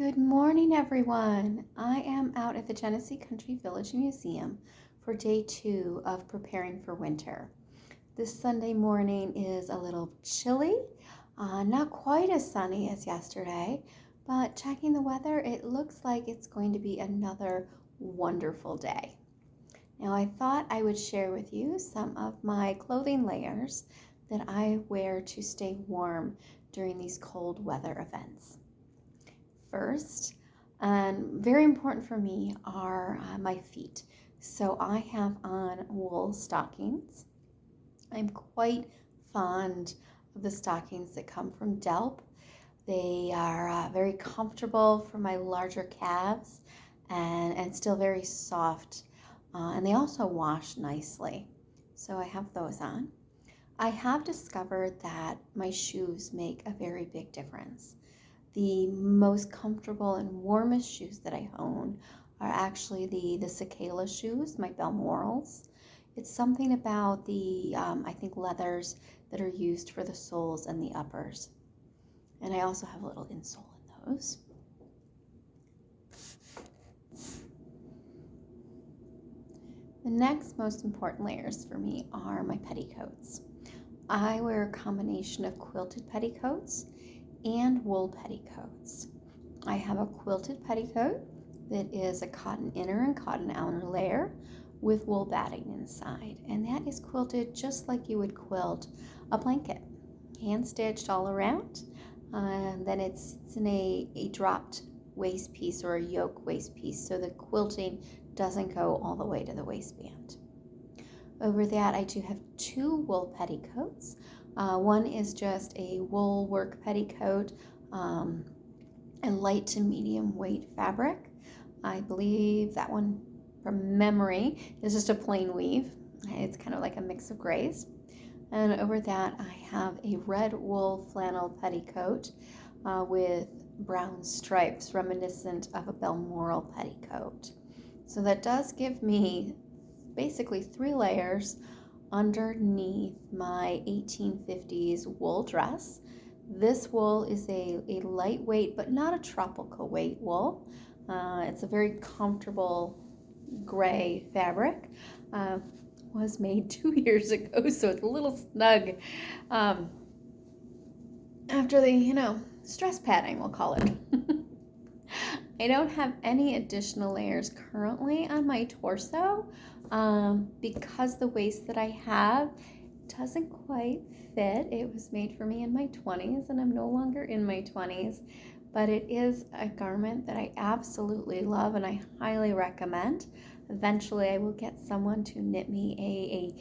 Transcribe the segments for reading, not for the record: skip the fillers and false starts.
Good morning, everyone. I am out at the Genesee Country Village Museum for day 2 of preparing for winter. This Sunday morning is a little chilly, not quite as sunny as yesterday, but checking the weather, it looks like it's going to be another wonderful day. Now, I thought I would share with you some of my clothing layers that I wear to stay warm during these cold weather events. First, and very important for me, are my feet. So I have on wool stockings. I'm quite fond of the stockings that come from Delp. They are very comfortable for my larger calves and still very soft. And they also wash nicely. So I have those on. I have discovered that my shoes make a very big difference. The most comfortable and warmest shoes that I own are actually the Cicala shoes, my Balmorals. It's something about the, I think, leathers that are used for the soles and the uppers. And I also have a little insole in those. The next most important layers for me are my petticoats. I wear a combination of quilted petticoats and wool petticoats. I have a quilted petticoat that is a cotton inner and cotton outer layer with wool batting inside, and that is quilted just like you would quilt a blanket, hand stitched all around, and then it's in a dropped waist piece or a yoke waist piece, so the quilting doesn't go all the way to the waistband. Over that, I do have 2 wool petticoats. One is just a wool work petticoat, a light to medium weight fabric. I believe that one, from memory, is just a plain weave. It's kind of like a mix of grays. And over that, I have a red wool flannel petticoat with brown stripes reminiscent of a Balmoral petticoat. So that does give me basically 3 layers underneath my 1850s wool dress. This wool is a lightweight but not a tropical weight wool. It's a very comfortable gray fabric. Was made 2 years ago, so it's a little snug after the, stress padding, we'll call it. I don't have any additional layers currently on my torso because the waist that I have doesn't quite fit. It was made for me in my 20s and I'm no longer in my 20s, but it is a garment that I absolutely love and I highly recommend. Eventually I will get someone to knit me a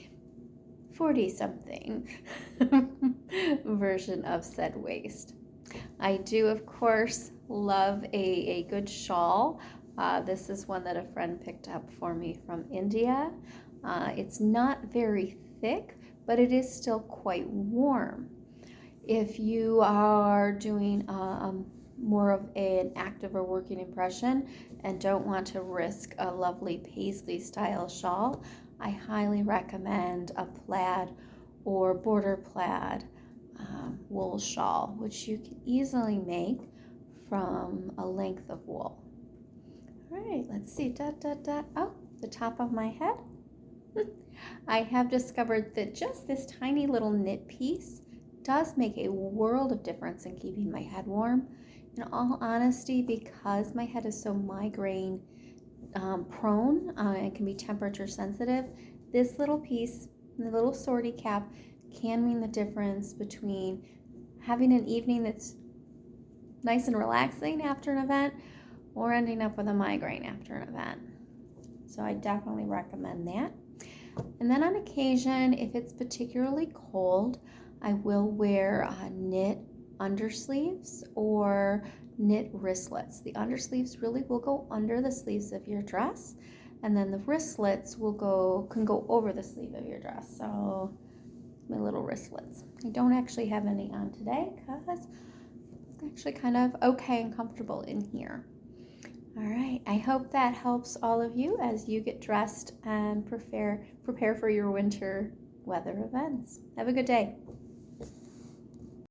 40-something version of said waist. I do, of course, love a good shawl. This is one that a friend picked up for me from India. It's not very thick, but it is still quite warm. If you are doing more of an active or working impression and don't want to risk a lovely paisley style shawl, I highly recommend a plaid or border plaid wool shawl, which you can easily make from a length of wool. All right, let's see. Oh, the top of my head. I have discovered that just this tiny little knit piece does make a world of difference in keeping my head warm. In all honesty, because my head is so migraine prone and can be temperature sensitive, this little piece, the little sortie cap, can mean the difference between having an evening that's nice and relaxing after an event or ending up with a migraine after an event. So I definitely recommend that. And then on occasion, if it's particularly cold, I will wear knit undersleeves or knit wristlets. The undersleeves really will go under the sleeves of your dress, and then the wristlets can go over the sleeve of your dress. So my little wristlets. I don't actually have any on today because it's actually kind of okay and comfortable in here. All right, I hope that helps all of you as you get dressed and prepare for your winter weather events. Have a good day.